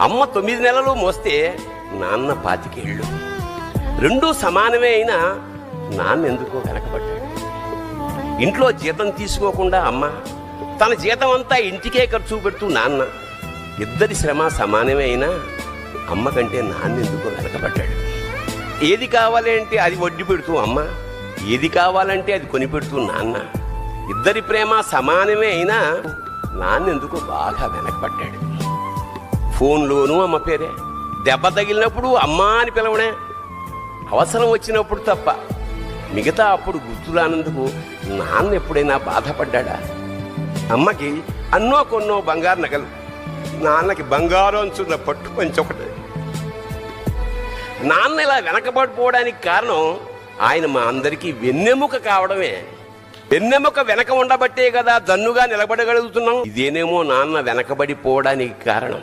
అమ్మ 9 నెలలు మోస్తే నాన్న 25 ఏళ్ళు. రెండూ సమానమే అయినా నాన్న ఎందుకో వెనకబడ్డాడు. ఇంట్లో జీతం తీసుకోకుండా అమ్మ, తన జీతం అంతా ఇంటికే ఖర్చు పెడుతూ నాన్న, ఇద్దరి శ్రమ సమానమే అయినా అమ్మ కంటే నాన్న ఎందుకో వెనకబడ్డాడు. ఏది కావాలంటే అది వడ్డీ పెడుతూ అమ్మ, ఏది కావాలంటే అది కొని పెడుతూ నాన్న, ఇద్దరి ప్రేమ సమానమే అయినా నాన్న ఎందుకో బాగా వెనకబడ్డాడు. ఫోన్లోనూ అమ్మ పేరే, దెబ్బ తగిలినప్పుడు అమ్మా అని పిలవడే, అవసరం వచ్చినప్పుడు తప్ప మిగతా అప్పుడు గుర్తురానందుకు నాన్న ఎప్పుడైనా బాధపడ్డా? అమ్మకి అన్నో కొన్నో బంగారు నగలు, నాన్నకి బంగారు అంచున్న పట్టు పంచి ఒకటి. నాన్న ఇలా వెనకబడిపోవడానికి కారణం ఆయన మా అందరికీ వెన్నెముక కావడమే. వెన్నెముక వెనక ఉండబట్టే కదా దన్నుగా నిలబడగలుగుతున్నాం. ఇదేనేమో నాన్న వెనకబడిపోవడానికి కారణం.